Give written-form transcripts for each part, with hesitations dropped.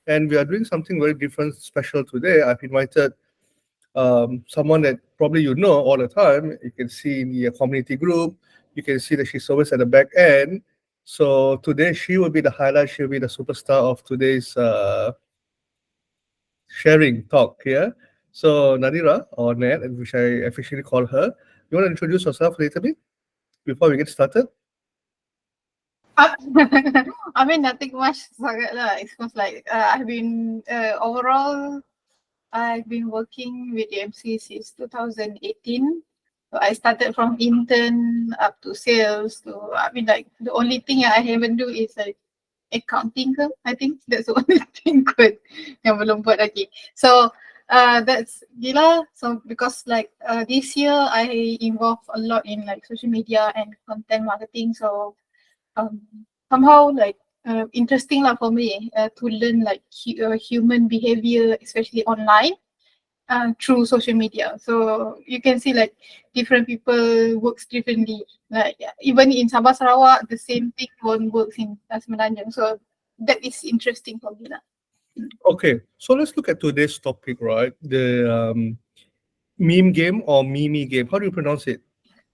And we are doing something very different, special today. I've invited someone that probably you know all the time. You can see in the community group. You can see that she's always at the back end. So today she will be the highlight. She'll be the superstar of today's sharing talk here. So Nadira, or Ned, which I officially call her, you want to introduce yourself a little bit before we get started? Uh, I mean, nothing much sangat lah. It's just like I've been overall, I've been working with DMC since 2018. So I started from intern up to sales. So I mean, like the only thing I haven't do is like accounting. I think that's the only thing good yang belum buat lagi. So that's gila. So because like this year I involved a lot in like social media and content marketing. So somehow like interesting lah for me to learn like human behavior, especially online through social media. So you can see like different people works differently. Like even in Sabah Sarawak, the same thing won't works in Semenanjung. So that is interesting for me lah. Okay, so let's look at today's topic, right? The meme game or mimi game. How do you pronounce it?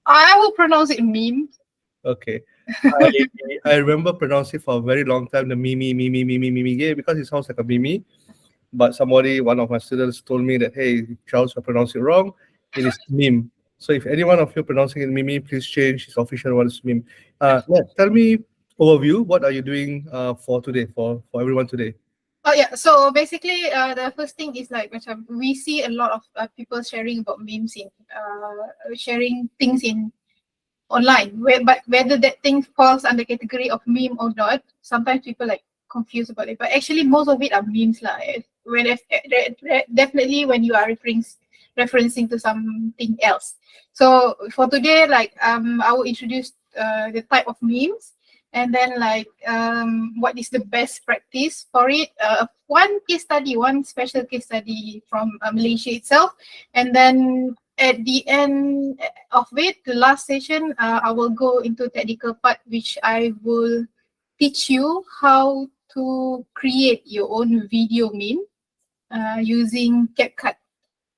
I will pronounce it meme. Okay. I remember pronouncing for a very long time the mimi game because it sounds like a mimi. But one of my students told me that, hey, Charles, you pronounced it wrong. It is meme. So if any one of you pronouncing it mimi, please change. It's official one is meme. Tell me overview. What are you doing for today, for everyone today? Oh yeah, so basically the first thing is like macam we see a lot of people sharing about memes in sharing things in online, but whether that thing falls under category of meme or not, sometimes people like confused about it. But actually, most of it are memes lah. When definitely when you are referencing to something else. So for today, like I will introduce the type of memes, and then like what is the best practice for it. One special case study from Malaysia itself, and then at the end of it, the last session, I will go into technical part, which I will teach you how to create your own video meme using CapCut,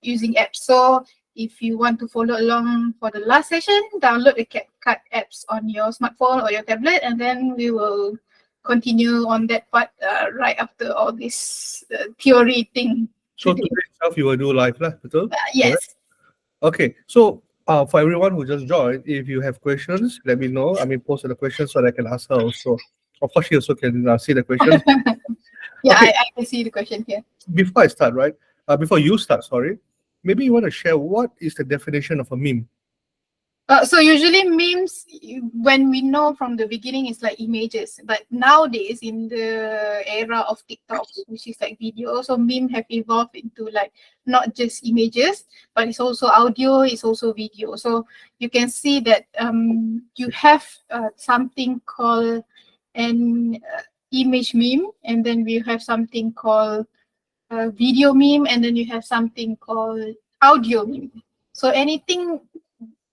using apps. So if you want to follow along for the last session, download the CapCut apps on your smartphone or your tablet, and then we will continue on that part right after all this theory thing. So today itself you will do live lah, betul? Yes. Okay, so for everyone who just joined, if you have questions, let me know. I mean, post the questions so that I can ask her also. Of course, she also can see the questions. Yeah, Okay. I can see the question here. Before I start, right? Before you start, sorry. Maybe you want to share what is the definition of a meme? So usually memes, when we know from the beginning, it's like images. But nowadays, in the era of TikTok, which is like video, so meme have evolved into like not just images, but it's also audio, it's also video. So you can see that you have something called an image meme, and then we have something called video meme, and then you have something called audio meme. So anything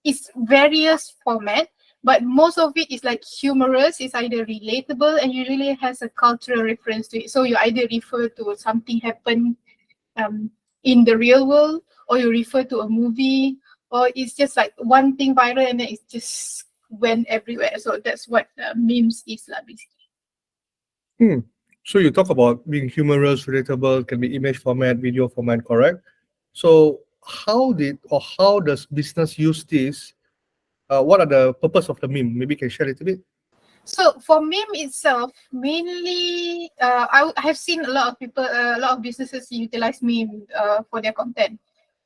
is various format, but most of it is like humorous. It's either relatable and usually has a cultural reference to it. So you either refer to something happened in the real world, or you refer to a movie, or it's just like one thing viral and then it just went everywhere. So that's what memes is lah, basically. So you talk about being humorous, relatable, can be image format, video format, correct? So how does business use this? What are the purpose of the meme? Maybe you can share a little bit. So for meme itself, mainly I have seen a lot of people, a lot of businesses utilize meme for their content,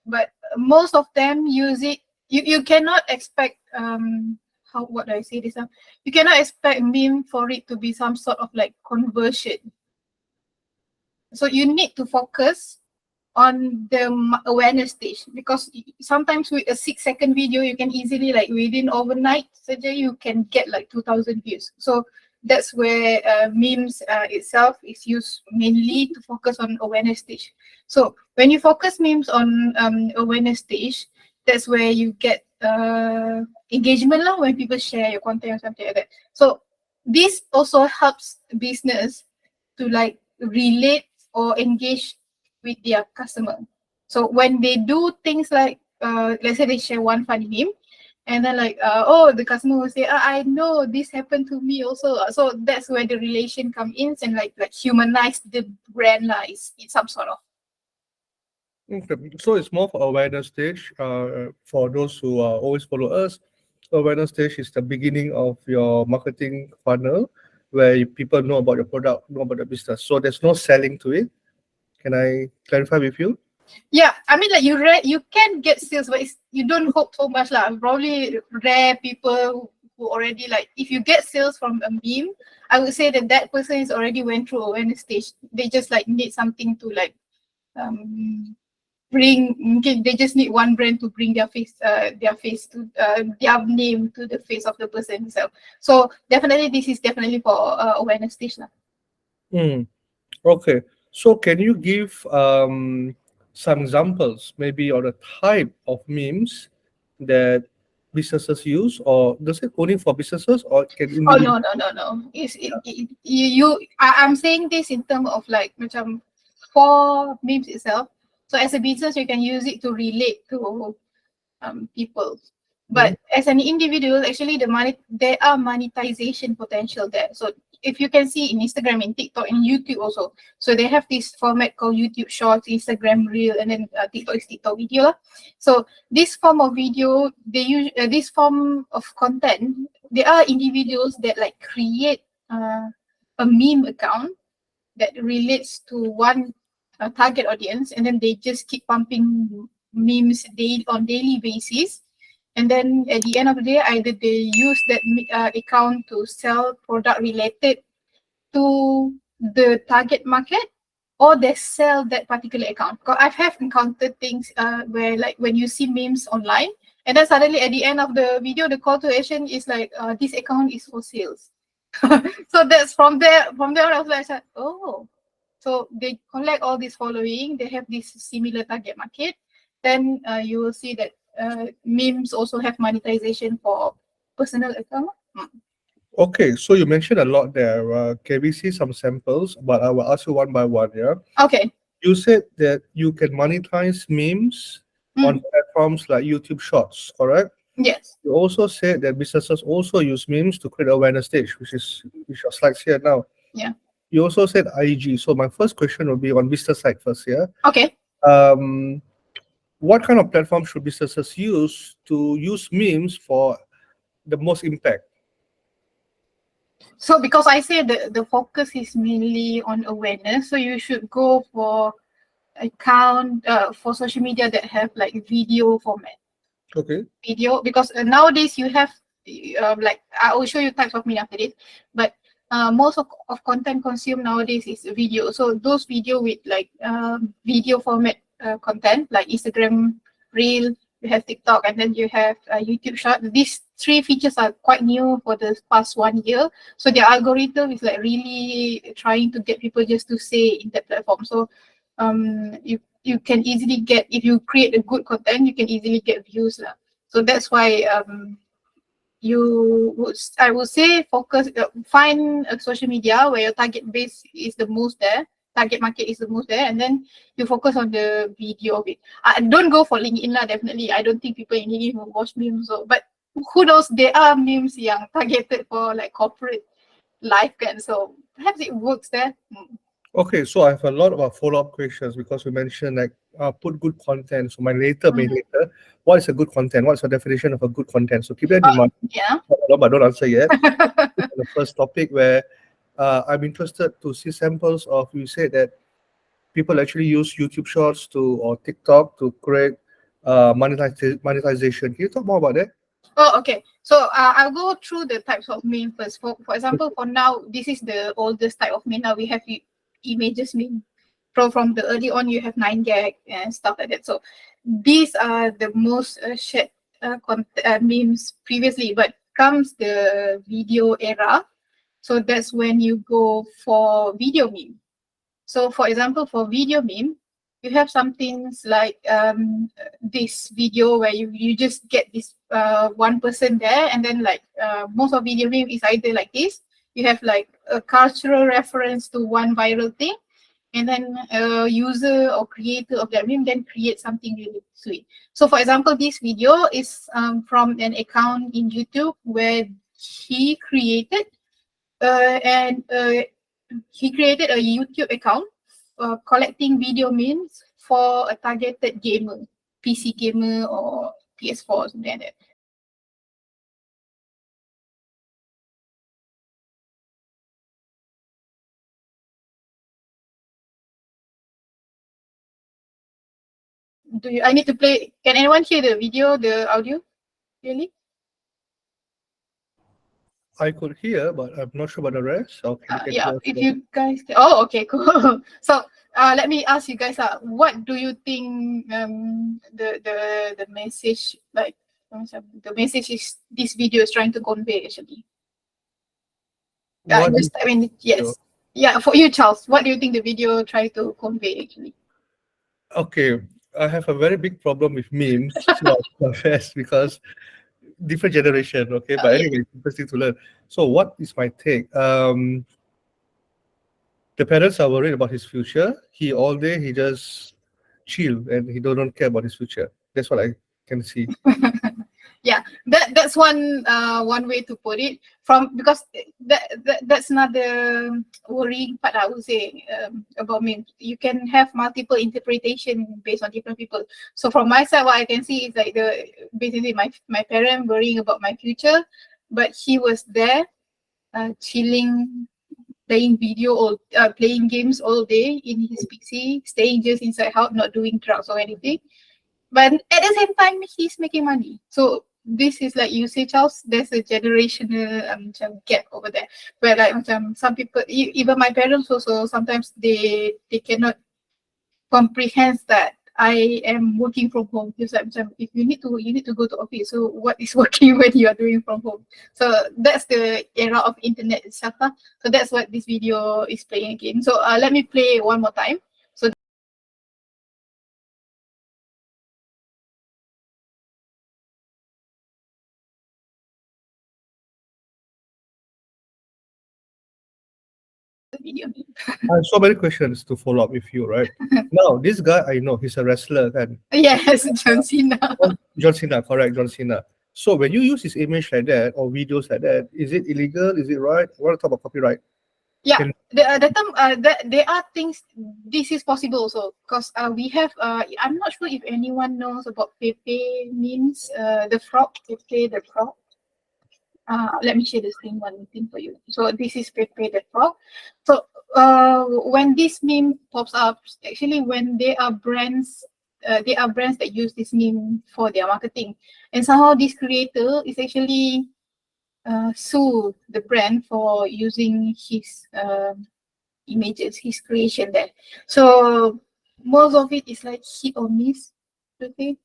but most of them use it. You cannot expect what do I say this? You cannot expect meme for it to be some sort of like conversion. So you need to focus on the awareness stage, because sometimes with a 6-second video you can easily like within overnight surgery you can get like 2,000 views. So that's where memes itself is used mainly to focus on awareness stage. So when you focus memes on awareness stage, that's where you get engagement lah, when people share your content or something like that. So this also helps business to like relate or engage with their customer. So when they do things like, let's say they share one funny meme, and then like, oh, the customer will say, I know this happened to me also. So that's where the relation comes in and like humanize the brand, it's some sort of. Okay. So it's more for awareness stage. For those who always follow us, awareness stage is the beginning of your marketing funnel, where people know about your product, know about the business. So there's no selling to it. Can I clarify with you? Yeah, I mean, like you can get sales, but you don't hope so much lah. Probably rare people who already like, if you get sales from a meme, I would say that person is already went through awareness stage. They just like need something to like bring. Okay, they just need one brand to bring their face to their name to the face of the person himself. So definitely, this is definitely for awareness stage lah. Okay. So can you give some examples, maybe, or the type of memes that businesses use, or does it only for businesses, or can Oh individuals? no. I'm saying this in terms of like macam for memes itself. So as a business, you can use it to relate to people. But as an individual, actually there are monetization potential there. So if you can see in Instagram, in TikTok, in YouTube also. So they have this format called YouTube Shorts, Instagram Reel, and then TikTok is TikTok video. So this form of video, they use this form of content. There are individuals that like create a meme account that relates to one target audience, and then they just keep pumping memes on daily basis. And then at the end of the day, either they use that account to sell product related to the target market, or they sell that particular account. Because I have encountered things where like when you see memes online, and then suddenly at the end of the video, the call to action is like, this account is for sales. So that's from there on, I was like, oh, so they collect all this following, they have this similar target market. Then you will see that memes also have monetization for personal account. Okay, so you mentioned a lot there. Can we see some samples? But I will ask you one by one. Yeah. Okay. You said that you can monetize memes on platforms like YouTube Shorts, correct? Yes. You also said that businesses also use memes to create awareness stage, which your slides here now. Yeah. You also said IG. So my first question will be on business side first, yeah? Okay. What kind of platform should businesses use to use memes for the most impact? So because I say the focus is mainly on awareness, so you should go for account for social media that have like video format. Okay. Video, because nowadays you have like, I will show you types of media after this, but most of content consumed nowadays is video. So those video with like video format content like Instagram Reel, you have TikTok, and then you have YouTube Short. These three features are quite new for the past 1 year. So the algorithm is like really trying to get people just to stay in that platform. So you can easily get, if you create a good content, you can easily get views lah. So that's why I would say focus, find a social media where your target base is the most there, target market is the most there, and then you focus on the video of it. Don't go for LinkedIn lah, definitely. I don't think people in LinkedIn will watch memes. So, but who knows, there are memes yang targeted for like corporate life kan, so perhaps it works there. Okay, so I have a lot of follow-up questions because you mentioned like put good content. So my later, what is a good content? What's the definition of a good content? So keep that in mind. Yeah. But don't answer yet. The first topic where I'm interested to see samples of, you said that people actually use YouTube Shorts or TikTok to create monetization. Can you talk more about that? Oh, okay. So I'll go through the types of meme first. For example, for now, this is the oldest type of meme. Now we have images meme. From the early on, you have 9gag and stuff like that. So these are the most shared memes previously. But comes the video era. So that's when you go for video meme. So for example, for video meme, you have some things like this video where you just get this one person there, and then like most of video meme is either like this. You have like a cultural reference to one viral thing, and then a user or creator of that meme then create something really sweet. So for example, this video is from an account in YouTube where he created he created a YouTube account collecting video memes for a targeted gamer, PC gamer or PS4 or something like that. I need to play? Can anyone hear the video, the audio? Really? I could hear, but I'm not sure about the rest. Okay, you can Yeah, hear us if well. you guys, oh, okay, cool. So let me ask you guys, what do you think the message, like the message is this video is trying to convey actually? What is I mean, yes. video? Yeah, for you, Charles, what do you think the video tried to convey actually? Okay, I have a very big problem with memes, so I'll confess, because different generation. Okay, but Yeah. anyway, it's interesting to learn. So, what is my take? The parents are worried about his future. He all day he just chill and he don't care about his future. That's what I can see. Yeah, that's one way to put it, from because that's another worrying part, I would say, about me. You can have multiple interpretation based on different people. So from my side, what I can see is like basically my parent worrying about my future, but he was there chilling, playing playing games all day in his PC, staying just inside house, not doing drugs or anything. But at the same time, he's making money. So this is like you say, Charles, there's a generational gap over there. Where like some people, even my parents also, sometimes they cannot comprehend that I am working from home. Because like, if you need to go to office. So what is working when you are doing from home? So that's the era of internet itself. So that's what this video is playing again. So let me play one more time. So the video. I have so many questions to follow up with you, right? Now, this guy I know, he's a wrestler, kan? Yes, John Cena. John Cena, correct, John Cena. So when you use his image like that or videos like that, is it illegal? Is it right? I want to talk about copyright. Yeah, Can- the term there are things. This is possible also because we have. I'm not sure if anyone knows about Pepe memes. The frog, Pepe the frog. Let me share the screen one thing for you. So this is Pepe the frog. So when this meme pops up, actually when there are brands that use this meme for their marketing, and somehow this creator is actually sue the brand for using his images, his creation there. So most of it is like hit or miss. Okay.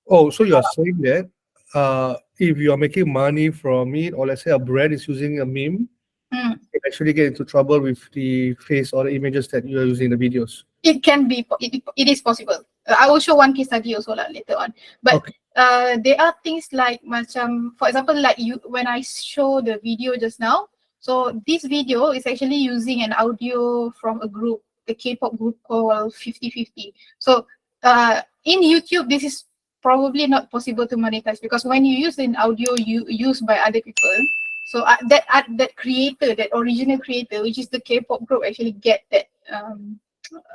Oh, so you are saying that if you are making money from it, or let's say a brand is using a meme, Mm. you actually get into trouble with the face or the images that you are using in the videos. It can be. It is possible. I will show one case study also later on. But Okay. there are things like macam, for example, like you when I show the video just now. So this video is actually using an audio from a group, a K-pop group called 50/50. So in YouTube, this is probably not possible to monetize because when you use an audio used by other people, so that creator, that original creator, which is the K-pop group, actually get that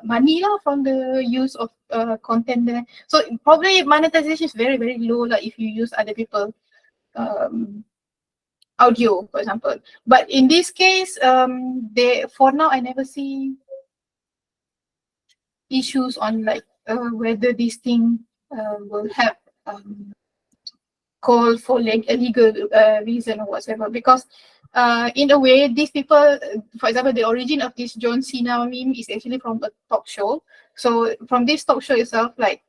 money lah from the use of content there. So probably monetization is very very low lah if you use other people audio, for example. But in this case, they for now I never see issues on like whether this thing will have call for like a legal reason or whatever, because in a way these people, for example, the origin of this John Cena meme is actually from a talk show. So from this talk show itself, like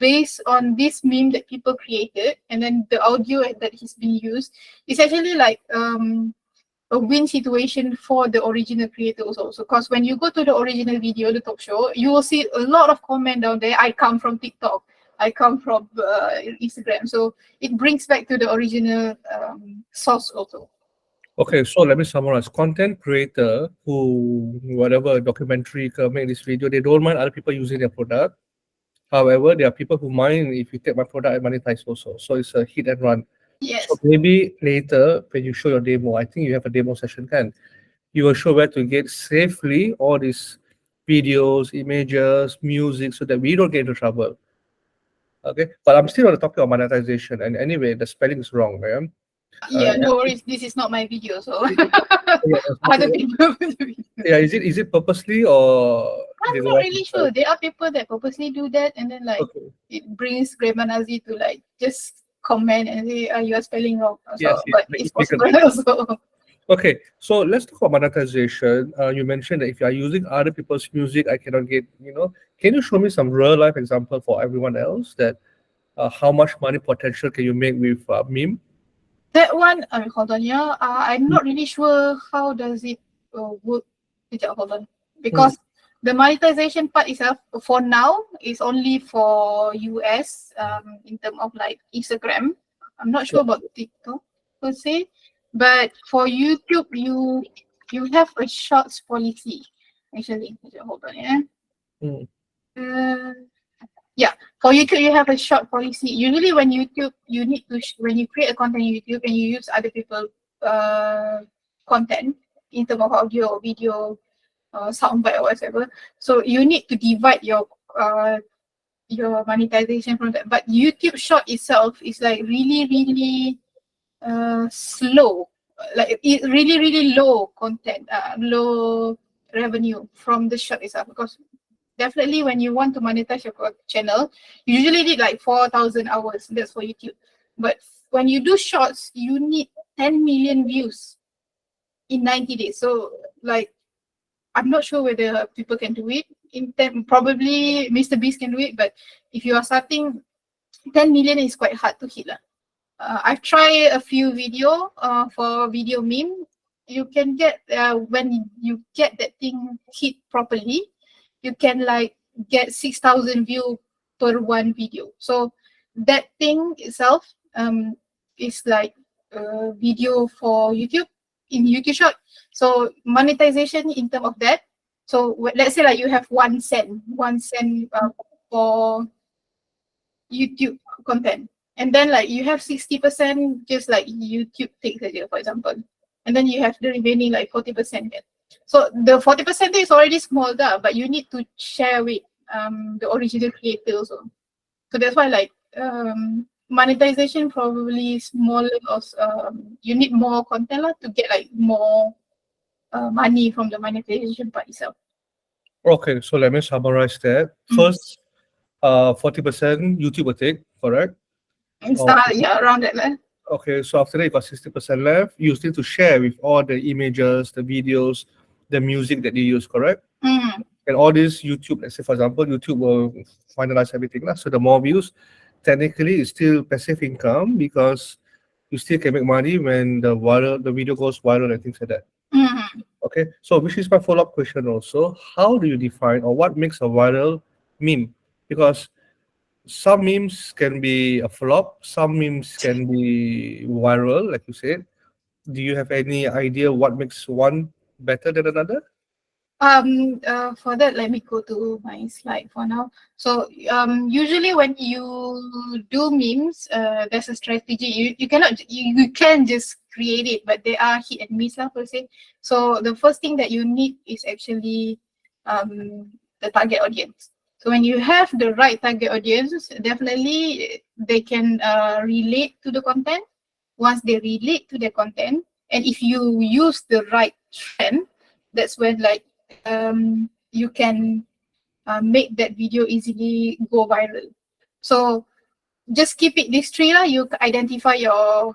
based on this meme that people created and then the audio that is being used, it's actually like a win situation for the original creators also. Because when you go to the original video, the talk show, you will see a lot of comment down there. I come from TikTok. I come from Instagram. So it brings back to the original source also. Okay, so let me summarize. Content creator who, whatever documentary make this video, they don't mind other people using their product. However, there are people who mind if you take my product and monetize also. So it's a hit and run. So Yes. maybe later when you show your demo, I think you have a demo session, can you will show where to get safely all these videos, images, music, so that we don't get into trouble. Okay, but I'm still on the topic of monetization, and anyway, the spelling is wrong, man. Yeah, no worries. This is not my video, so Yeah, other people will do it. yeah, is it purposely or I'm they don't not want really to? sure. There are people that purposely do that, and then like Okay. it brings Grammar Nazi to like just comment and say, you are spelling wrong." Yes, So, yes, but make it's it make a possible bit. also. Okay, so let's talk about monetization. You mentioned that if you are using other people's music, I cannot get. Can you show me some real life example for everyone else that how much money potential can you make with meme? That one, hold on, yeah. I'm not really sure how does it work. Sekejap, hold on, Mm, because the monetization part itself for now is only for US in terms of like Instagram. I'm not yeah. sure about TikTok per se, but for YouTube you have a shorts policy actually. Sekejap, hold on, yeah. Mm, Uh, yeah, for YouTube you have a short policy. Usually when YouTube you need to when you create a content on YouTube and you use other people content in terms of audio or video soundbite or whatever, so you need to divide your monetization from that. But YouTube short itself is like really slow, like it really low content, low revenue from the short itself, because definitely when you want to monetize your channel, you usually need like 4,000 hours. That's for YouTube. But when you do shorts, you need 10 million views in 90 days. So like, I'm not sure whether people can do it. Probably Mr. Beast can do it, but if you are starting, 10 million is quite hard to hit. I've tried a few video for video meme. You can get when you get that thing hit properly, you can like get 6,000 view per one video. So that thing itself is like a video for YouTube in YouTube short. So monetization in terms of that. So let's say like you have 1 cent for YouTube content. And then like you have 60% just like YouTube takes it, for example. And then you have the remaining like 40%. So the 40% is already small, but you need to share with the original creator also. So that's why like monetization probably smaller, or you need more content to get like more money from the monetization part itself. Okay, so let me summarize that. First, 40% YouTube will take, correct? And Okay. start, yeah, around that. Okay, so after that you got 60% left. You still to share with all the images, the videos, the music that you use, correct? And all this YouTube, let's say for example, YouTube will finalize everything. So the more views, technically it's still passive income because you still can make money when the video goes viral and things like that. Okay, so which is my follow-up question also. How do you define or what makes a viral meme? Because some memes can be a flop, some memes can be viral, like you said. Do you have any idea what makes one better than another? For that, let me go to my slide for now. So usually when you do memes, there's a strategy. You cannot, you can just create it, but there are hit and miss per se. So the first thing that you need is actually the target audience. So when you have the right target audience, definitely they can relate to the content. Once they relate to the content, and if you use the right trend, that's when like you can make that video easily go viral. So just keep it these three lah. You identify the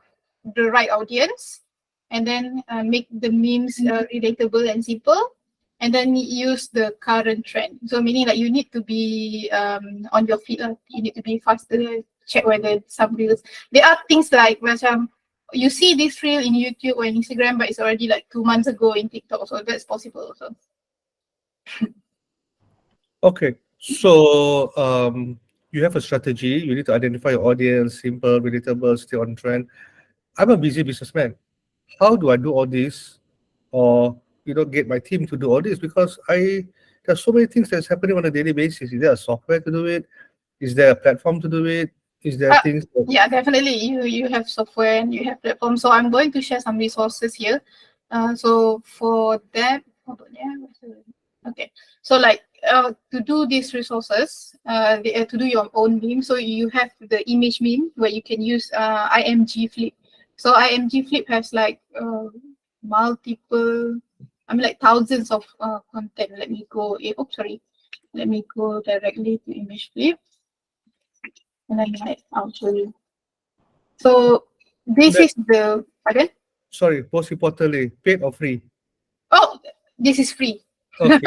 right audience, and then make the memes relatable and simple, and then use the current trend. So meaning like you need to be on your feet lah. You need to be faster. Check whether some reels. There are things like macam you see this reel in YouTube or in Instagram, but it's already like 2 months ago in TikTok. So that's possible also. Okay, so you have a strategy. You need to identify your audience, simple, relatable, stay on trend. I'm a busy businessman. how do I do all this, or get my team to do all this? Because there's so many things that's happening on a daily basis. Is there a software to do it? Is there a platform to do it? Is there Uh, things that, yeah, definitely. You have software and you have platform. So I'm going to share some resources here. So for that, hold on, yeah. Okay. So like to do these resources, to do your own meme. So you have the image meme where you can use IMG Flip. So IMG Flip has like multiple, I mean like thousands of content. Let me go. Oh, sorry. Let me go directly to image flip, and then I'll show you. So this that is the pardon? sorry, most importantly, paid or free? Oh, this is free. Okay.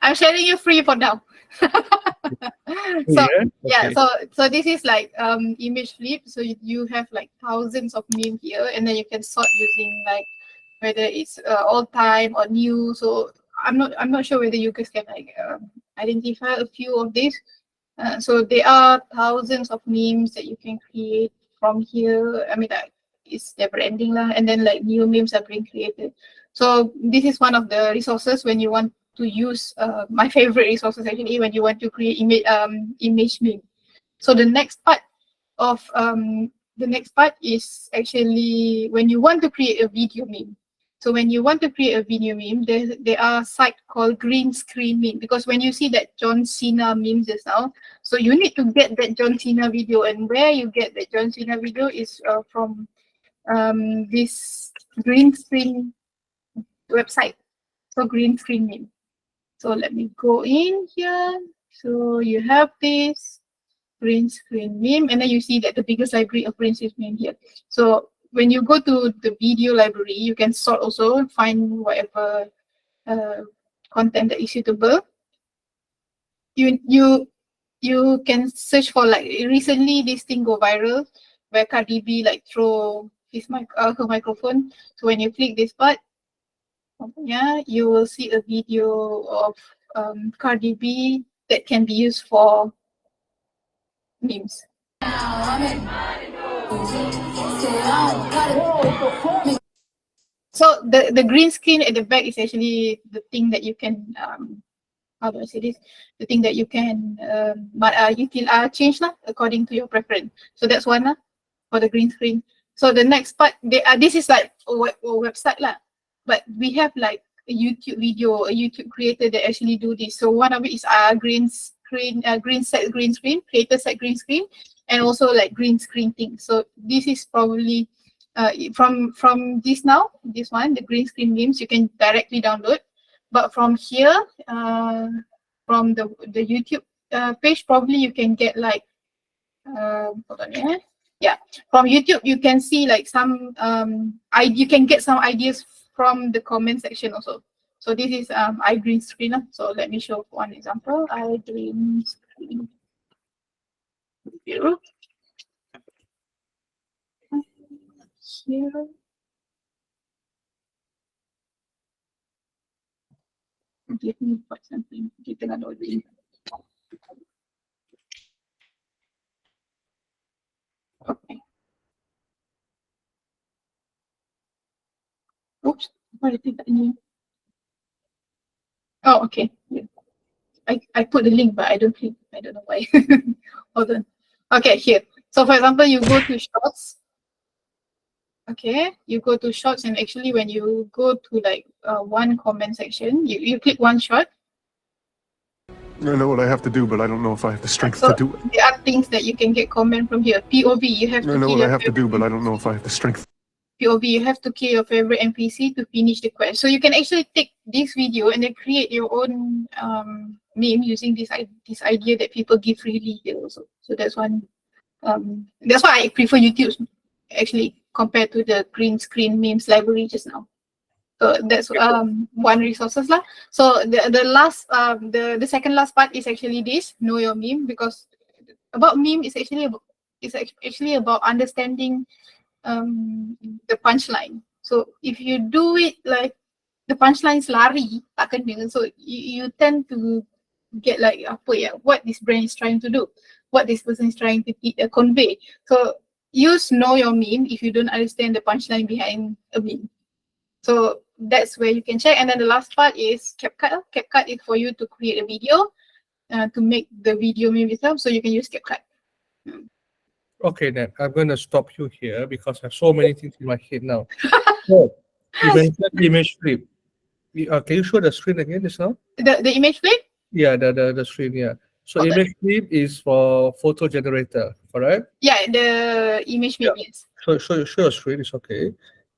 I'm sharing you free for now. So Yeah. yeah, Okay. so this is like image flip. So you have like thousands of meme here, and then you can sort using like whether it's all time or new. So I'm not sure whether you guys can like identify a few of these. So there are thousands of memes that you can create from here. I mean, like, it's never ending lah. And then like new memes are being created. So this is one of the resources when you want to use my favorite resources actually when you want to create image meme. So of the next part is actually when you want to create a video meme. So when you want to create a video meme, there are a site called green screen meme, because when you see that John Cena meme just now, so you need to get that John Cena video, and where you get that John Cena video is from this green screen website. So green screen meme. So let me go in here. So you have this green screen meme, and then you see that the biggest library of green screen meme here. So when you go to the video library, you can sort also find whatever content that is suitable. You can search for like recently this thing go viral where Cardi B like throw her microphone. So when you click this part, yeah, you will see a video of Cardi B that can be used for memes. So the green screen at the back is actually the thing that you can how do I say this? The thing that you can change lah according to your preference. So that's one lah for the green screen. So the next part, this is like a website lah, but we have like a YouTube video, a YouTube creator that actually do this. So one of it is green screen, creator set green screen, and also like green screen thing. So this is probably from this one, the green screen memes, you can directly download. But from here, from the YouTube page, probably you can get like hold on, yeah. From YouTube, you can see like some you can get some ideas from the comment section also. So this is iGreen screen. So let me show one example. iGreen screen. Here. Give me for something. Kita nak loading. Okay. Oops. Why did I take that in? Oh, okay. Yeah. I put the link, but I don't think, I don't know why. Hold on. Okay, here. So for example, you go to shorts. Okay, you go to shorts, and actually when you go to like one comment section, you click one shot. I know what I have to do, but I don't know if I have the strength So to do it. there are things that you can get comment from here. POV, you have to I know kill what I your have to do, favorite but I don't know if I have the strength. POV, you have to kill your favorite NPC to finish the quest. So you can actually take this video and then create your own meme using this idea that people give freely here also. So that's one. That's why I prefer YouTube actually compared to the green screen memes library just now. So that's one resources lah. So the last the second last part is actually this know your meme, because about meme is actually about understanding the punchline. So if you do it like the punchlines lari tak kena, so you tend to get like apa ya, what this brand is trying to do, what this person is trying to convey. So use know your meme if you don't understand the punchline behind a meme. So that's where you can check. And then the last part is CapCut. CapCut is for you to create a video, to make the video meme itself. So you can use CapCut. Okay, then I'm going to stop you here because I have so many things in my head now. So, you mentioned image flip. Can you show the screen again just now? The image flip? Yeah, the screen, yeah. So Okay. image flip is for photo generator, correct? Yeah, the image flip, yes. Show your screen, it's okay.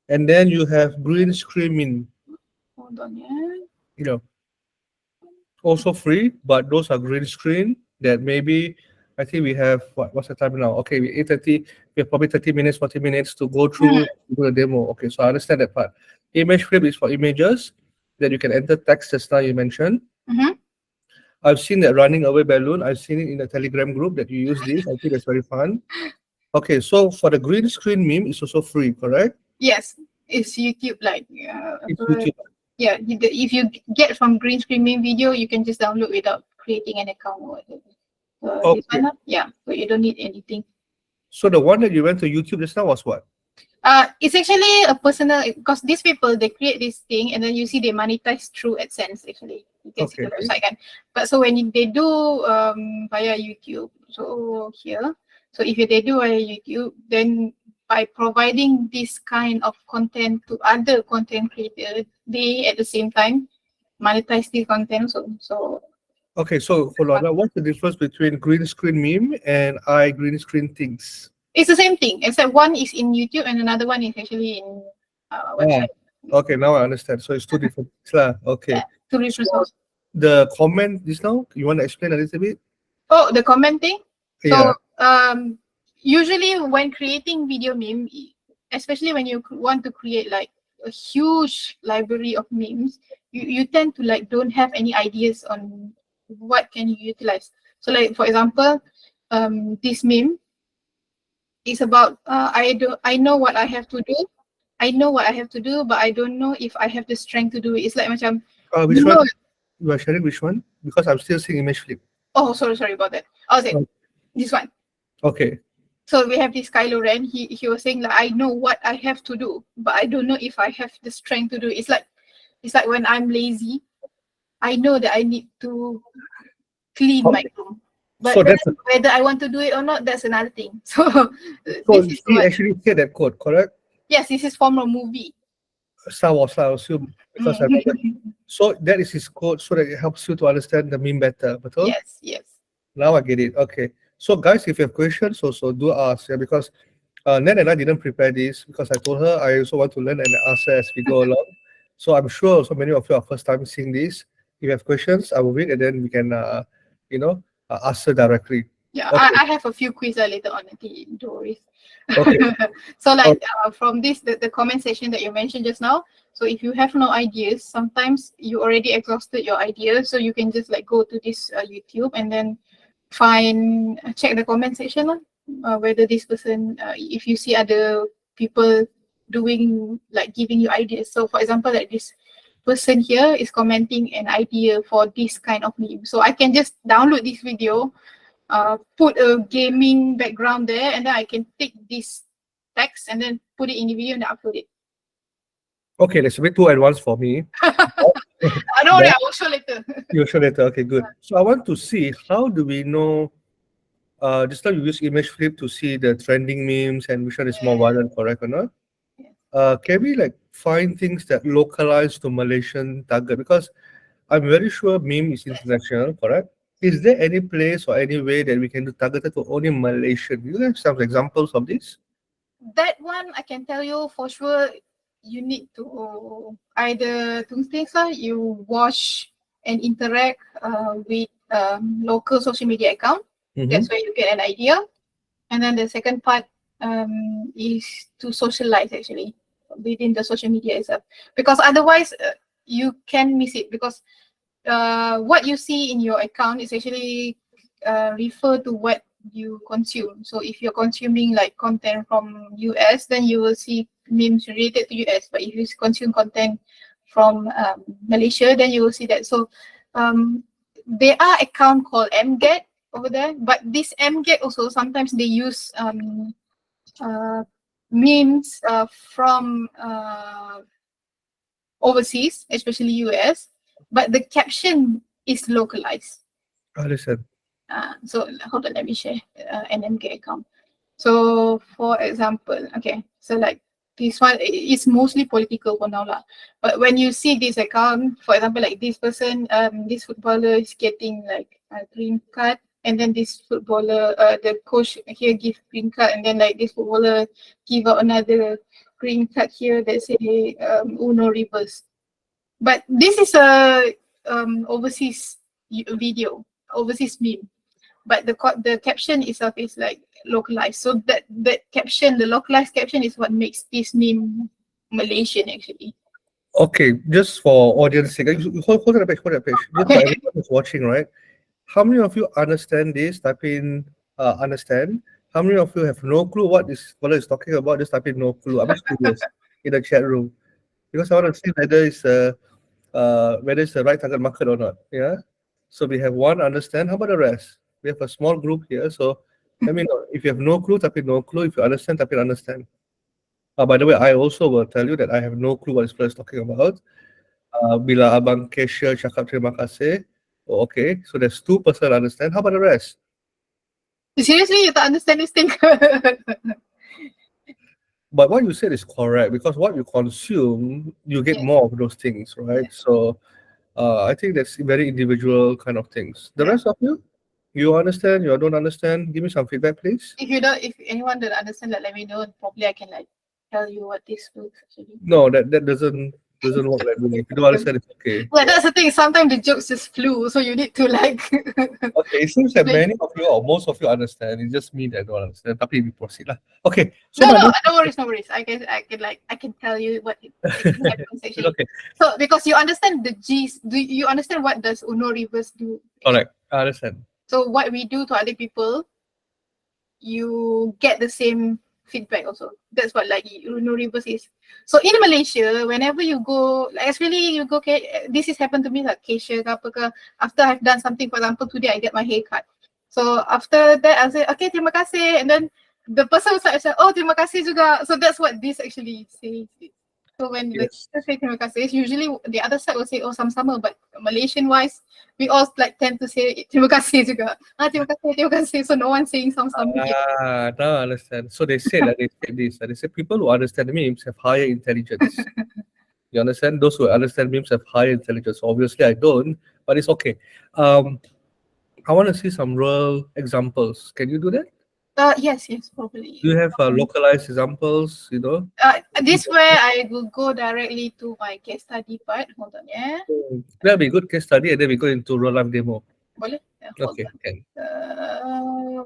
And then you have green screen, Hold on, yeah. you know, also free, but those are green screen that maybe I think we have what's the time now? Okay, we 8:30. We have probably 30 minutes, 40 minutes to go through do the demo. Okay, so I understand that part. Image flip is for images that you can enter text just now you mentioned. Mhm. I've seen that running away balloon. I've seen it in the Telegram group that you use this. I think that's very fun. Okay, so for the green screen meme, it's also free, correct? Yes, it's YouTube It's YouTube. yeah, if you get from green screen meme video, you can just download without creating an account or whatever. So this Okay. one, yeah, so you don't need anything. So the one that you went to YouTube just now was what? It's actually a personal, because these people, they create this thing and then you see they monetize through AdSense actually. You can see the Okay. website kan. But so when they do via YouTube, so here, so if they do via YouTube, then by providing this kind of content to other content creators, they at the same time monetize the content. So Okay, so hold on. Now, what's the difference between green screen meme and I green screen things? it's the same thing, except one is in YouTube and another one is actually in website. Okay, now I understand. So it's two different things lah. Okay. Yeah, two different So sources. the comment just now, you want to explain a little bit? Oh, the commenting. Yeah. So usually when creating video meme, especially when you want to create like a huge library of memes, you tend to like don't have any ideas on what can you utilize. So like for example, this meme is about I know what I have to do. I know what I have to do, but I don't know if I have the strength to do it. It's like macam, Which you one? know, You are sharing which one? Because I'm still seeing image flip. oh sorry about that. I was saying Oh. this one. Okay. So we have this Kylo Ren. He was saying like I know what I have to do, but I don't know if I have the strength to do it. It's like when I'm lazy, I know that I need to clean my room. But So then that's whether I want to do it or not, that's another thing. So so this is she what, actually said that quote, correct? yes, this is from a movie. Star Wars, I assume, because I remember. So that is his quote, so that it helps you to understand the meme better. Betul? Yes. Now I get it. Okay. So guys, if you have questions, also do ask. Yeah, because Nan and I didn't prepare this because I told her I also want to learn and ask her as we go along. So I'm sure so many of you are first time seeing this. If you have questions, I will read and then we can, ask her directly. Yeah, Okay. I have a few quiz later on. Don't worry. Okay. So like from this, the comment section that you mentioned just now, so if you have no ideas, sometimes you already exhausted your ideas, so you can just like go to this YouTube and then check the comment section whether this person, if you see other people doing like giving you ideas. So for example, like this person here is commenting an idea for this kind of meme, so I can just download this video, put a gaming background there, and then I can take this text and then put it in the video and upload it. Okay, that's a bit too advanced for me. I don't worry, I will show later. You'll show later. Okay, good. So I want to see how do we know. Just now you use image flip to see the trending memes and which one is more viral, correct or not? Can we like find things that localize to Malaysian target? Because I'm very sure meme is international, correct? Is there any place or any way that we can do targeted to only Malaysian? Do you have some examples of this? That one I can tell you for sure. You need to either you watch and interact with local social media account. That's where you get an idea. And then the second part is to socialize actually within the social media itself. Because otherwise you can miss it, because what you see in your account is actually refer to what you consume. So if you're consuming like content from US, then you will see memes related to US. But if you consume content from Malaysia, then you will see that. So there are account called MGET over there, but this MGET also sometimes they use memes from overseas, especially US, but the caption is localized. Understand. So hold on, let me share NMK account. So for example, okay, so like this one is mostly political for now lah. But when you see this account, for example, like this person, this footballer is getting like a green card, and then this footballer, the coach here give green card, and then like this footballer give out another green card here that say Uno reverse. But this is a overseas video, overseas meme. But the caption itself is like localized. So that caption, the localized caption, is what makes this meme Malaysian actually. Okay, just for audience sake, hold that page, hold that page. Just for everyone who's watching, right? How many of you understand this? Type in understand. How many of you have no clue what this fellow is talking about? Just type in no clue. I'm just curious in the chat room because I want to see whether it's the right target market or not. Yeah. So we have one understand. How about the rest? We have a small group here. So let me know if you have no clue. Type in no clue. If you understand, type in understand. By the way, I also will tell you that I have no clue what this fellow is talking about. Bila abang cashier cakap terima kasih. Oh, okay, so there's 2% understand. How about the rest? Seriously, you don't understand this thing? But what you said is correct because what you consume, you get more of those things, right? So I think that's very individual kind of things. The rest of you, you understand, you don't understand? Give me some feedback, please. If anyone doesn't understand, let me know. Probably I can like tell you what this looks actually. No, that doesn't work that way. If you don't understand, it's okay. Well, that's the thing. Sometimes the jokes just flew, so you need to like. Okay, it seems that many of you or most of you understand. It's just me that don't understand. Tapi we proceed lah. Okay. So no, no worries. I can tell you what happens actually. Okay. So because you understand the G's, do you understand what does Uno reverse do? Correct. I understand. So what we do to other people, you get the same feedback also. That's what like Uno reverse is. So in Malaysia, whenever you go, like especially you go, this has happened to me like cashier ke apa ke, after I've done something, for example, today I get my hair cut. So after that, I say, okay, terima kasih. And then the person was like, oh, terima kasih juga. So that's what this actually says. So when the teacher say terima kasih, usually the other side will say, oh, sama-sama. But Malaysian-wise, we all like tend to say terima kasih juga. Terima kasih. So no one's saying sama-sama. Now I understand. So they say that they say this. They say people who understand memes have higher intelligence. You understand? Those who understand memes have higher intelligence. Obviously, I don't, but it's okay. I want to see some real examples. Can you do that? Yes, probably. Do you have localized examples, This where I will go directly to my case study part. Hold on, yeah. That'll be a good case study, and then we go into real life demo. Boleh? Okay, can.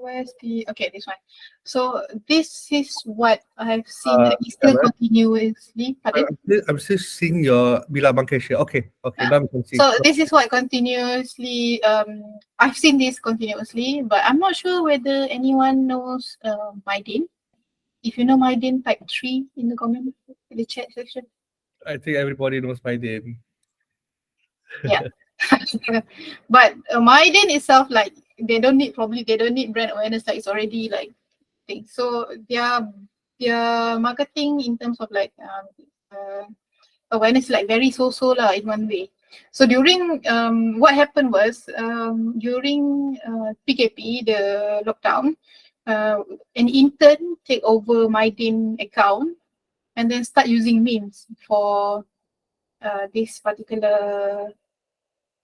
Where's this one. So this is what I've seen that is still continuously. I'm still seeing your Bila Bangkesha. Okay, now we can see. So this is what continuously, I've seen this continuously, but I'm not sure whether anyone knows Maidin. If you know Maidin, type 3 in the comment, in the chat section. I think everybody knows Maidin. Yeah. But Maidin itself, like they don't need brand awareness, like it's already like thing. So their marketing in terms of like awareness like very so-so lah in one way. So during what happened was during PKP, the lockdown, an intern take over Maidin account and then start using memes for this particular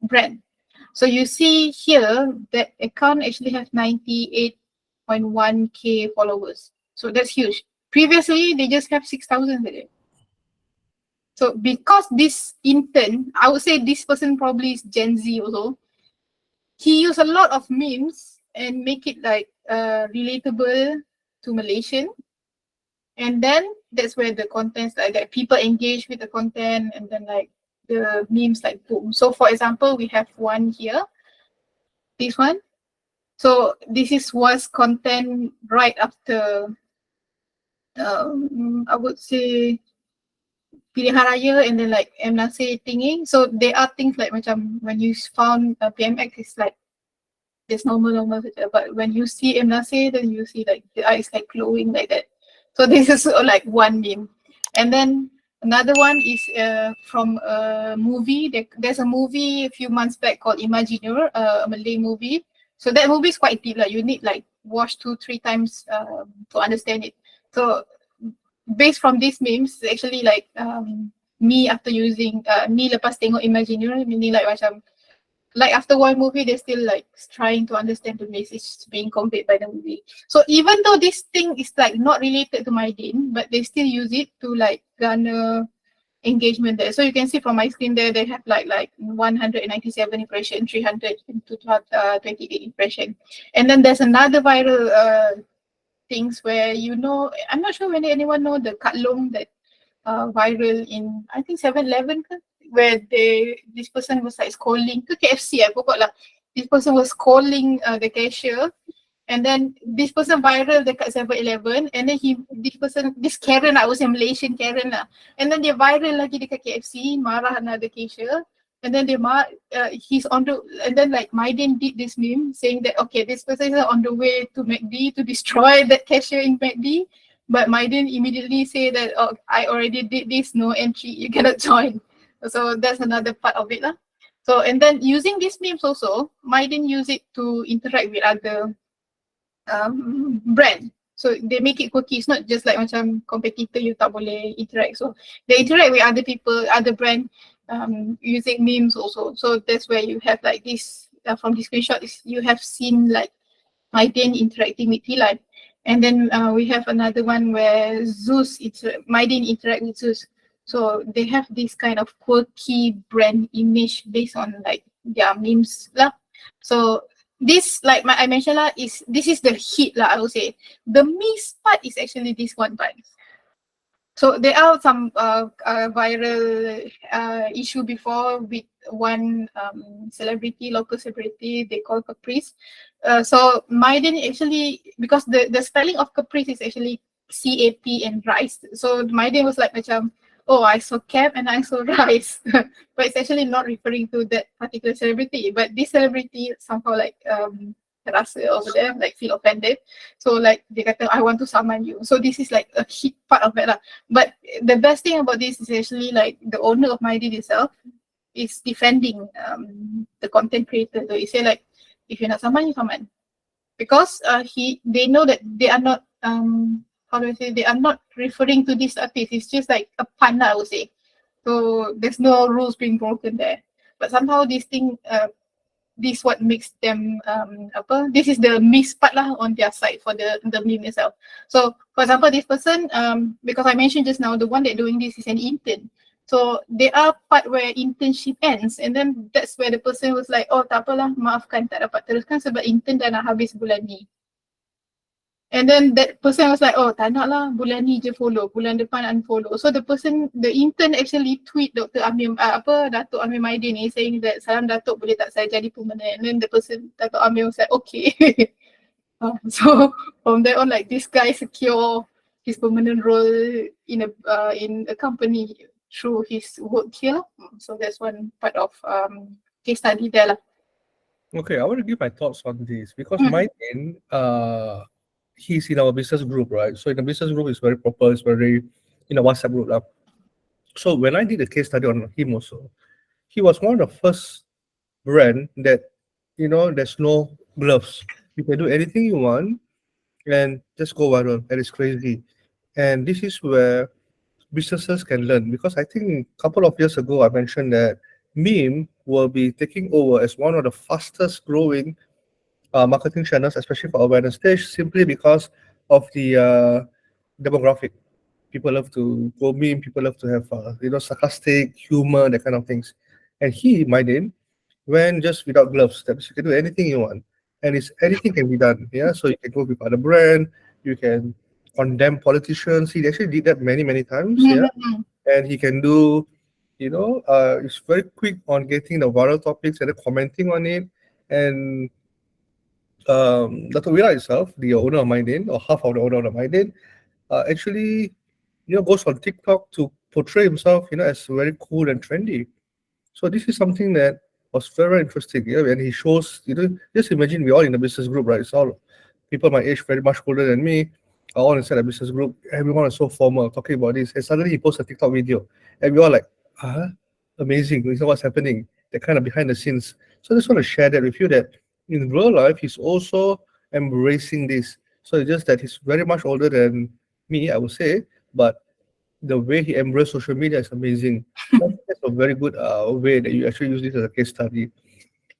brand. So you see here that account actually has 98.1k followers. So that's huge. Previously, they just have 6,000. So because this intern, I would say this person probably is Gen Z also, he used a lot of memes and make it like relatable to Malaysian. And then that's where the contents, like that people engage with the content, and then like the memes like boom. So for example, we have one here, this one. So this was content right after, I would say, Pilihan Raya, and then like M. Nasir thingy. So there are things like macam when you found PMX, it's like there's normal, but when you see M. Nasir, then you see like the eyes like glowing like that. So this is like one meme. And then another one is from a movie. There's a movie a few months back called Imagineer, a Malay movie. So that movie is quite deep. Like you need like watch 2-3 times to understand it. So based from these memes, actually like me after using me lepas tengok Imagineer, meaning like macam like after one movie, they're still like trying to understand the message being conveyed by the movie. So even though this thing is like not related to my din, but they still use it to like garner engagement there. So you can see from my screen there, they have like 197 impression, 328 impression. And then there's another viral things where, you know, I'm not sure whether anyone know the Kat Long that viral in, I think 7-Eleven, where this person was like calling to KFC, I forgot lah. This person was calling the cashier, and then this person viral dekat 7-Eleven, and then this Karen, I was a Malaysian Karen lah, and then dia viral lagi dekat KFC, marah another cashier, and then he's on the, and then like Maiden did this meme saying that okay, this person is on the way to McD to destroy that cashier in McD, but Maiden immediately say that, oh, I already did this, no entry, you cannot join. So that's another part of it lah. So and then using these memes also, Maiden use it to interact with other brand. So they make it quirky. It's not just like macam competitor you tak boleh interact. So they interact with other people, other brand using memes also. So that's where you have like this from the screenshot you have seen like Maiden interacting with T-Life. And then we have another one where Maiden interact with Zeus. So they have this kind of quirky brand image based on like their memes lah. So this, like I mentioned lah, this is the hit lah, I would say. The miss part is actually this one part. So there are some viral issue before with one celebrity, local celebrity, they call Caprice. So Maiden actually, because the spelling of Caprice is actually C-A-P and rice. So Maiden was like macam, oh, I saw cap and I saw rice. But it's actually not referring to that particular celebrity. But this celebrity somehow like terasa over there, like feel offended. So like they kata, I want to summon you. So this is like a hit part of it lah. But the best thing about this is actually like the owner of Maiden itself is defending the content creator. So he say like, if you're not summon, you summon. Because they know that they are not how do I say, they are not referring to this artist. It's just like a pun, I would say. So there's no rules being broken there. But somehow this thing, this what makes them this is the miss part lah on their side for the meme itself. So for example, this person, because I mentioned just now, the one that doing this is an intern. So there are part where internship ends, and then that's where the person was like, oh tak apalah, maafkan tak dapat teruskan sebab intern dah nak habis bulan ni. And then that person was like, oh tak nak lah, bulan ni je follow, bulan depan unfollow. So the intern actually tweet Dr. Amir, Datuk Amir Maiden ni saying that, salam Datuk, boleh tak saya jadi permanent? And then the person, Datuk Amir was like, okay. So from there on, like this guy secure his permanent role in a company through his work here. So that's one part of case study there lah. Okay, I want to give my thoughts on this because Maiden, he's in our business group, right? So in the business group, it's very proper, it's very in a WhatsApp group. So when I did a case study on him also, he was one of the first brand that, you know, there's no gloves. You can do anything you want and just go viral. And it's crazy. And this is where businesses can learn, because I think a couple of years ago, I mentioned that meme will be taking over as one of the fastest growing marketing channels, especially for awareness stage, simply because of the demographic. People love to go meme, people love to have sarcastic humor, that kind of things. And Maiden, went just without gloves. That means you can do anything you want, and anything can be done. Yeah, so you can go with other brand, you can condemn politicians. He actually did that many times. Yeah, and he can do, it's very quick on getting the viral topics and then commenting on it. And Dato' Wira itself, the owner of Maiden, or half of the owner of Maiden, actually, goes on TikTok to portray himself, as very cool and trendy. So this is something that was very interesting. Yeah, and he shows, just imagine we're all in a business group, right? It's all people my age, very much older than me. all inside a business group, everyone is so formal talking about this. And suddenly he posts a TikTok video. And we all like, amazing. You know what's happening? The kind of behind the scenes. So I just want to share that with you that in real life, he's also embracing this. So it's just that he's very much older than me, I would say. But the way he embraced social media is amazing. So I think that's a very good way that you actually use this as a case study.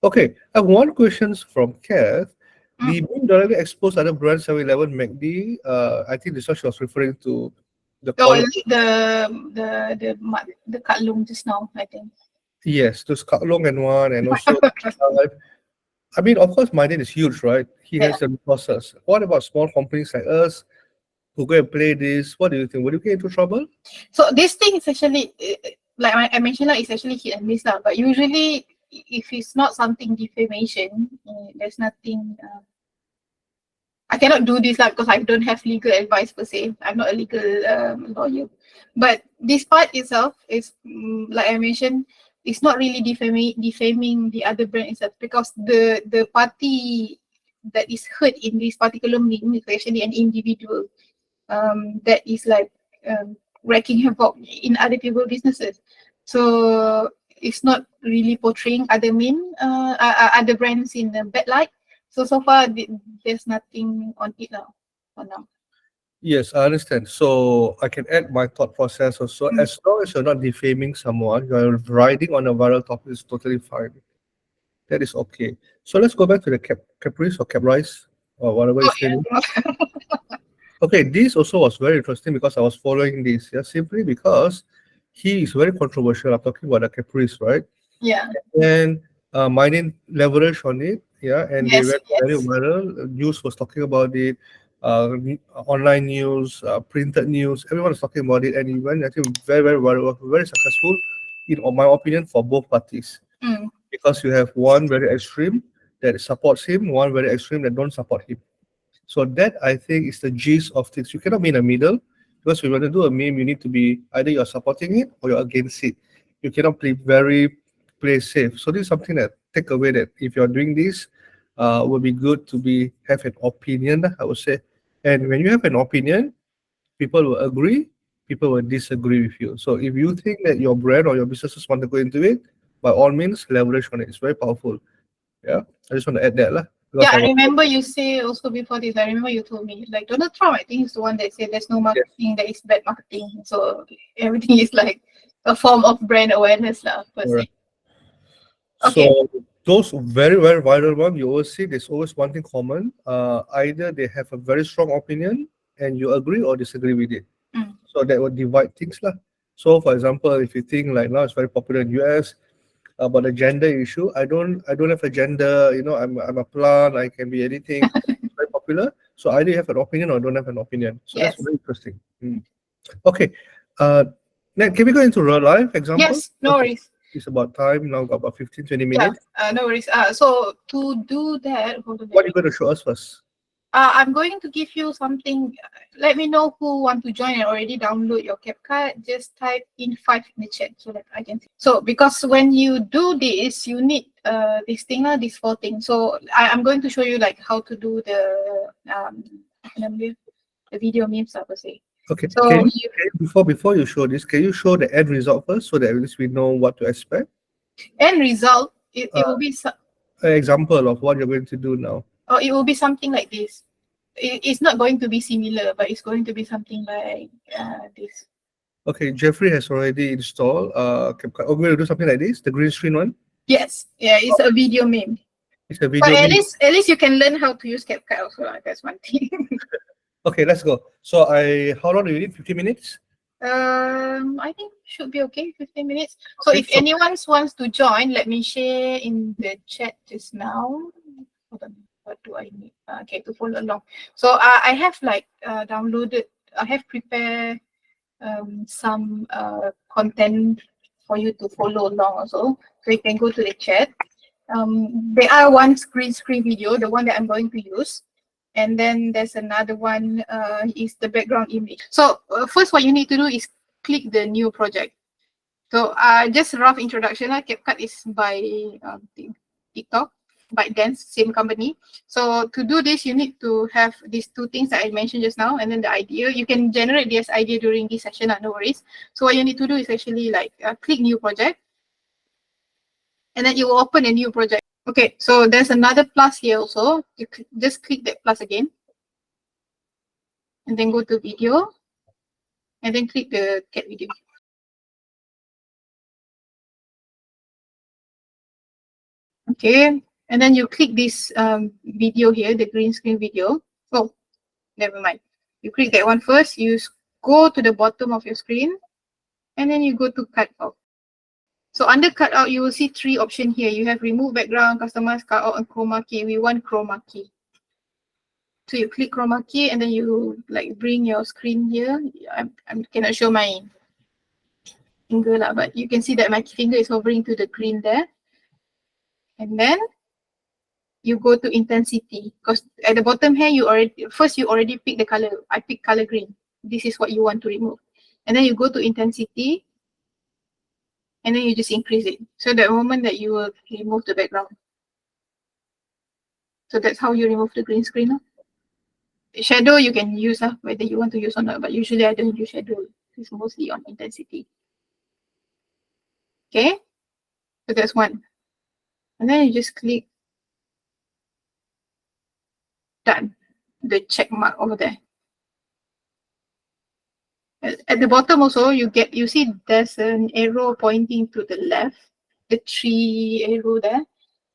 Okay, I have one question from Kath. The meme directly exposed other brands 7-Eleven, McD. I think this one she was referring to the Oh, column. the Kat Long just now, I think. Yes, those Kak Long and one, and also I mean, of course, Mydin is huge, right? He has the resources. What about small companies like us who go and play this? What do you think? Would you get into trouble? So this thing is actually, like I mentioned, it's actually hit and miss lah. But usually, if it's not something defamation, there's nothing. I cannot do this lah because I don't have legal advice per se. I'm not a legal lawyer. But this part itself is, like I mentioned, it's not really defaming the other brand itself, because the party that is hurt in this particular meme is actually an individual that is like wreaking havoc in other people's businesses. So it's not really portraying other other brands in a bad light. So far there's nothing on it now for now. Yes, I understand. So I can add my thought process also. As long as you're not defaming someone, you're riding on a viral topic is totally fine. That is okay. So let's go back to the Caprice or Caprice or whatever it's name. Okay, this also was very interesting because I was following this, simply because he is very controversial. I'm talking about the Caprice, right? Yeah. And my name leverage on it, and they went very viral. News was talking about it, online news, printed news, everyone was talking about it, and it went actually very, very viral, very successful, in my opinion, for both parties. Because you have one very extreme that supports him, one very extreme that don't support him. So that, I think, is the gist of things. You cannot be in the middle, because when you want to do a meme, you need to be either you're supporting it or you're against it. You cannot play safe. So this is something that take away, that if you're doing this, would be good to have an opinion, I would say. And when you have an opinion, people will agree, people will disagree with you. So if you think that your brand or your businesses want to go into it, by all means, leverage on it. It's very powerful. Yeah, I just want to add that lah. Yeah, I remember you say also before this, I remember you told me, like Donald Trump, I think, is the one that said there's no marketing that is bad marketing. So everything is like a form of brand awareness lah, per se. Okay. So those very, very viral ones, you always see there's always one thing common. Either they have a very strong opinion and you agree or disagree with it. So that would divide things lah. So for example, if you think like now it's very popular in US about the gender issue, I don't have a gender, I'm a plant, I can be anything. It's very popular. So either you have an opinion or don't have an opinion. So that's very interesting. Okay. Now can we go into real life example? Yes, no worries. It's about time now, got about 15-20 minutes. Yeah, no worries. So to do that, hold on. What are you going to show us first? I'm going to give you something. Let me know who want to join and already download your CapCut. Just type in 5 in the chat so that I can see. So because when you do this, you need this thing, these 4 things. So I'm going to show you like how to do the video memes, I would say. Okay. So before you show this, can you show the end result first so that at least we know what to expect? End result, it will be an example of what you're going to do now. Oh, it will be something like this. It's not going to be similar, but it's going to be something like this. Okay, Jeffrey has already installed CapCut. We're going to do something like this, the green screen one? Yes. Yeah, it's a video meme. It's a video but meme. At least you can learn how to use CapCut also. That's one thing. Okay, let's go. So how long do you need? 15 minutes? I think should be okay, 15 minutes. So if anyone wants to join, let me share in the chat just now. Hold on. What do I need? Okay, to follow along. So I have like downloaded, I have prepared some content for you to follow along also. So you can go to the chat. There are one screen video, the one that I'm going to use. And then there's another one is the background image. So first what you need to do is click the new project. So just a rough introduction, CapCut is by TikTok. ByteDance, same company. So to do this, you need to have these two things that I mentioned just now, and then the idea. You can generate this idea during this session, no worries. So what you need to do is actually like click new project, and then you will open a new project. Okay, so there's another plus here also. You just click that plus again, and then go to video, and then click the cat video. Okay, and then you click this video here, the green screen video. Oh, never mind. You click that one first. You go to the bottom of your screen, and then you go to cutout. So under cutout, you will see three options here. You have remove background, customize cutout, and chroma key. We want chroma key. So you click chroma key, and then you like bring your screen here. I cannot show my finger lah, but you can see that my finger is hovering to the green there. And then you go to intensity, because at the bottom here you already pick the color. I pick color green. This is what you want to remove. And then you go to intensity, and then you just increase it. So the moment that you will remove the background. So that's how you remove the green screen. Shadow you can use whether you want to use or not, but usually I don't use shadow. It's mostly on intensity. Okay, so that's one. And then you just click done, the check mark over there. At the bottom also you see there's an arrow pointing to the left, the three arrow there.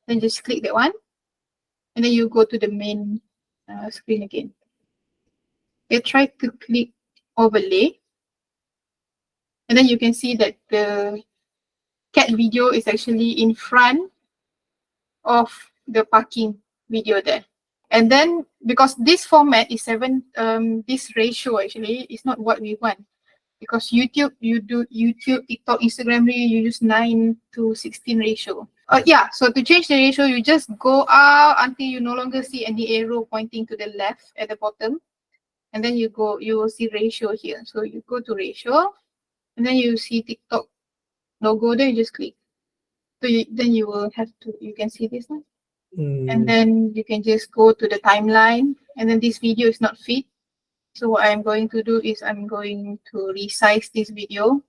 Then just click that one, and then you go to the main screen again. You try to click overlay, and then you can see that the cat video is actually in front of the parking video there. And then because this format is this ratio actually is not what we want. Because YouTube, YouTube, TikTok, Instagram, you use 9:16 ratio. Yeah, so to change the ratio, you just go out until you no longer see any arrow pointing to the left at the bottom. And then you will see ratio here. So you go to ratio, and then you see TikTok logo there, you just click. So then you will have to, you can see this one. And then you can just go to the timeline, and then this video is not fit. So what I'm going to do is I'm going to resize this video.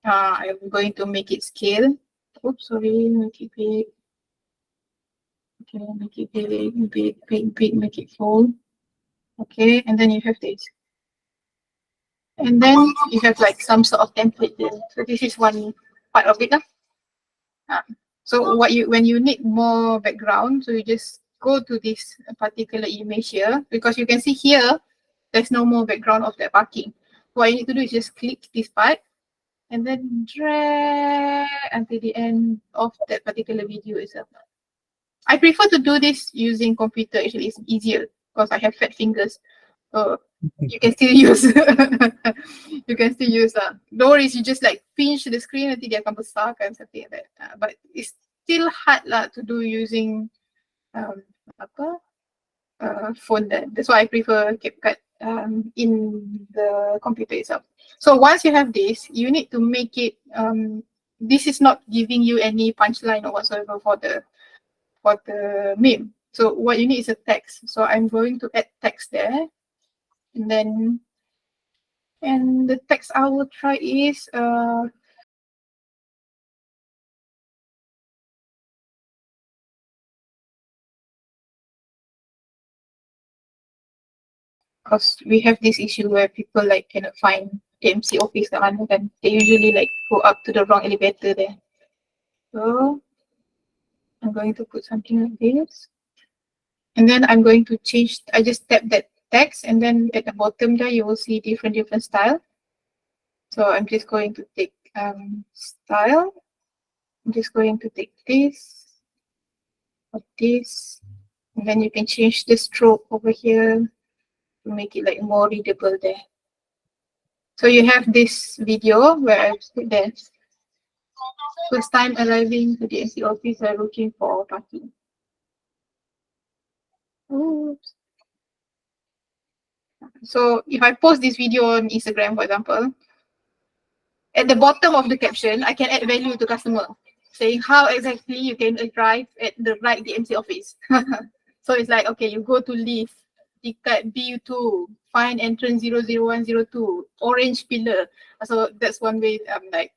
I'm going to make it scale. Oops, sorry, make it big. Okay, make it big, make it full. Okay, and then you have this. And then you have like some sort of template there. So this is one part of it. So when you need more background, so you just go to this particular image here, because you can see here, there's no more background of that parking. What you need to do is just click this part and then drag until the end of that particular video itself. I prefer to do this using computer, actually it's easier because I have fat fingers. You can still use you can still use no worries, you just like pinch the screen until dia akan besar kan, something like that. But it's still hard to do using phone there. That's why I prefer CapCut in the computer itself. So once you have this, you need to make it this is not giving you any punchline or whatsoever for the meme. So what you need is a text. So I'm going to add text there. And the text I will try is because we have this issue where people like cannot find DMC office and they usually like go up to the wrong elevator there. So I'm going to put something like this, and then I'm going to change. I just tap that text, and then at the bottom there you will see different style. So I'm just going to take style. I'm just going to take this or this, and then you can change the stroke over here to make it like more readable there. So you have this video where I've put there. First time arriving to the DMC office, I'm looking for parking. Oops. So if I post this video on Instagram, for example, at the bottom of the caption, I can add value to customer. saying how exactly you can arrive at the right DMC office. So it's like, okay, you go to lift, ticket BU2, find entrance 00102, orange pillar. So that's one way like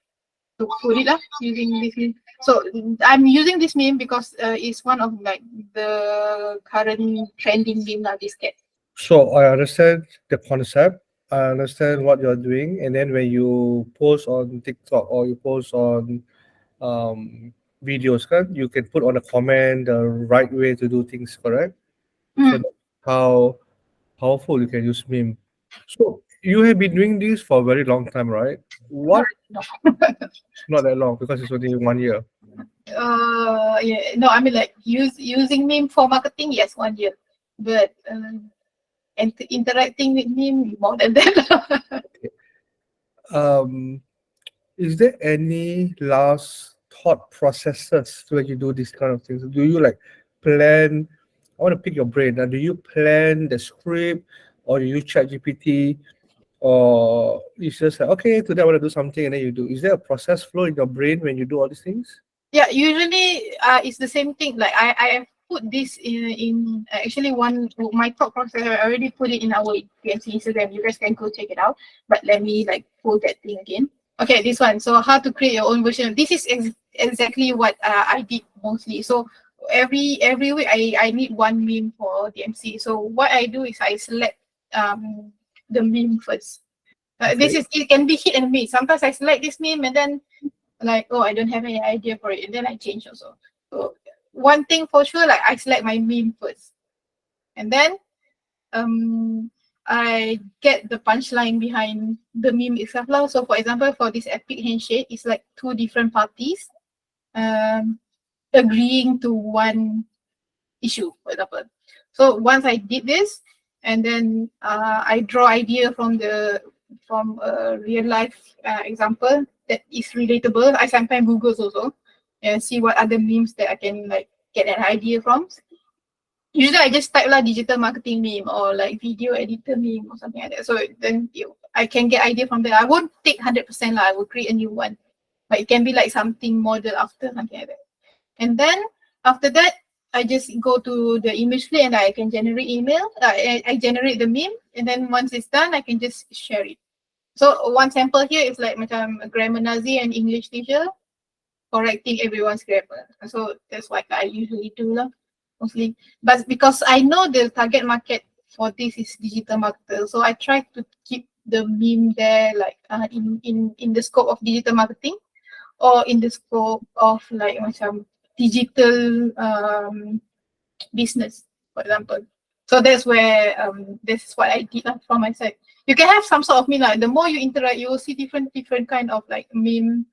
to put it up using this meme. So I'm using this meme because it's one of like the current trending meme that is get. So I understand the concept. I understand what you're doing, and then when you post on TikTok or you post on videos, kan, you can put on a comment the right way to do things, correct? So Mm. that's how powerful you can use meme. So you have been doing this for a very long time, right? What? No. Not that long because it's only 1 year. Yeah, no, I mean like using meme for marketing, yes, 1 year, but and interacting with meme more than that. Um, is there any last thought processes when you do these kind of things? Do you like plan? I want to pick your brain. Do you plan the script, or do you chat GPT, or it's just like, okay, today I want to do something, and then you do? Is there a process flow in your brain when you do all these things? Yeah, usually it's the same thing. Like I put this in actually one my thought process. I already put it in our DMC Instagram. You guys can go check it out. But let me like pull that thing again. Okay, this one. So how to create your own version. This is exactly what I did mostly. So every week I need one meme for DMC. So what I do is I select the meme first. This is, it can be hit and miss. Sometimes I select this meme and then like, oh, I don't have any idea for it, and then I change also. So one thing for sure, like I select my meme first, and then I get the punchline behind the meme itself. So for example, for this epic handshake, it's like two different parties agreeing to one issue, for example. So once I did this, and then I draw idea from a real life example that is relatable. I sometimes Google also and see what other memes that I can like get an idea from. Usually I just type digital marketing meme or like video editor meme or something like that. So then I can get idea from there. I won't take 100%. I will create a new one, but it can be like something model after something like that. And then after that, I just go to the image play and I can generate email. I generate the meme, and then once it's done, I can just share it. So one sample here is like macam a grammar Nazi and English teacher correcting everyone's grammar. So that's what I usually do mostly. But because I know the target market for this is digital marketer, so I try to keep the meme there like in the scope of digital marketing or in the scope of like macam digital business, for example. So that's where this is what I did from my side. You can have some sort of meme like the more you interact, you will see different kind of like meme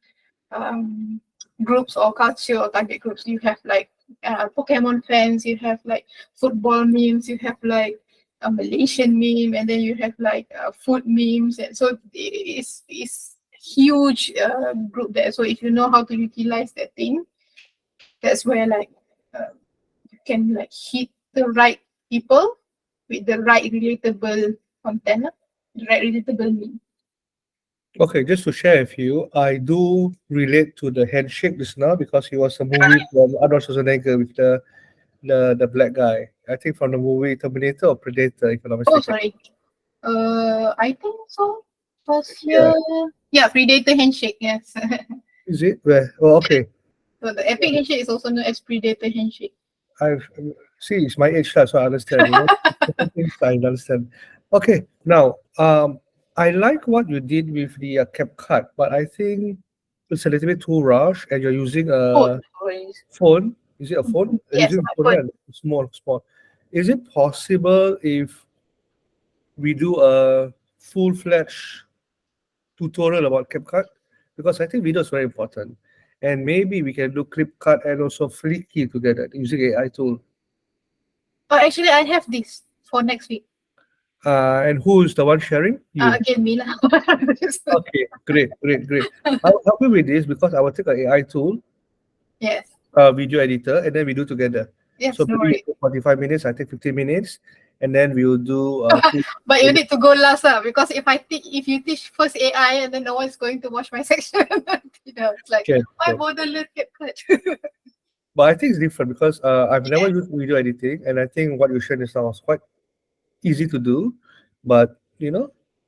groups or culture or target groups. You have like Pokemon fans, you have like football memes, you have like a Malaysian meme, and then you have like food memes. And so it's huge group there. So if you know how to utilize that thing, that's where like you can like hit the right people with the right relatable content, the right relatable meme. Okay, just to share with you, I do relate to the handshake just now because he was a movie from Arnold Schwarzenegger with the black guy. I think from the movie Terminator or Predator, if I'm not Oh, mistaken. sorry. I think so. Was here? Yeah, Predator handshake. Yes. Is it? Where? Oh, okay. So the epic handshake is also known as Predator handshake. I've see it's my age class, so I understand. You know, certain things I understand. Okay, now I like what you did with the CapCut, but I think it's a little bit too rush, and you're using Oh, a sorry. phone. Is it a phone? You're Yes, using my a phone, phone. right? Small. Is it possible if we do a full-fledged tutorial about CapCut? Because I think video is very important, and maybe we can do ClipCut and also Flicky together using AI tool. Oh, actually, I have this for next week. And who is the one sharing? You. Again, me lah. Okay, great. I'll help you with this because I will take an AI tool, Yes. video editor, and then we do together. Yes, So no maybe you worries. take 45 minutes, I take 15 minutes, and then we'll do But you need to go last, because if you teach first AI and then no one's going to watch my section, it's like Okay, why okay. bother learn CapCut? But I think it's different because I've never used video editing, and I think what you shared just now was quite easy to do. But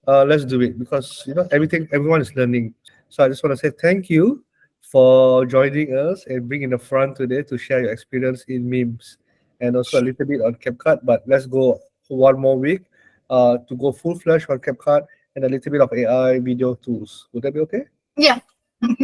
let's do it because everyone is learning. So I just want to say thank you for joining us and being in the front today to share your experience in memes and also a little bit on CapCut. But let's go one more week to go full flash on CapCut and a little bit of AI video tools. Would that be okay? Yeah.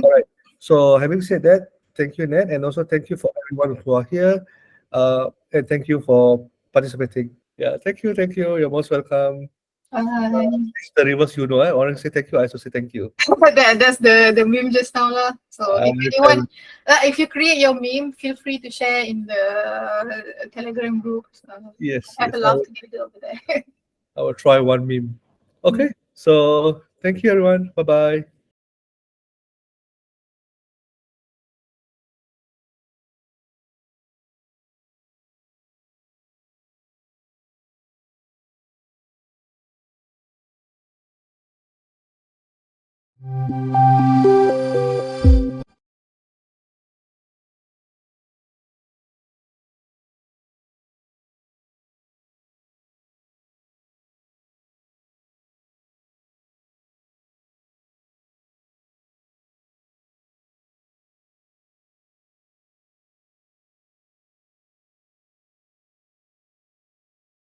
All right. So having said that, thank you, Ned, and also thank you for everyone who are here, and thank you for participating. Yeah, thank you, thank you. You're most welcome. It's the reverse, Orange say thank you, I also say thank you. That's the meme just now lah. So if anyone, And if you create your meme, feel free to share in the Telegram group. yes, Have yes, a laugh together over there. I will try one meme. Okay, so thank you, everyone. Bye bye.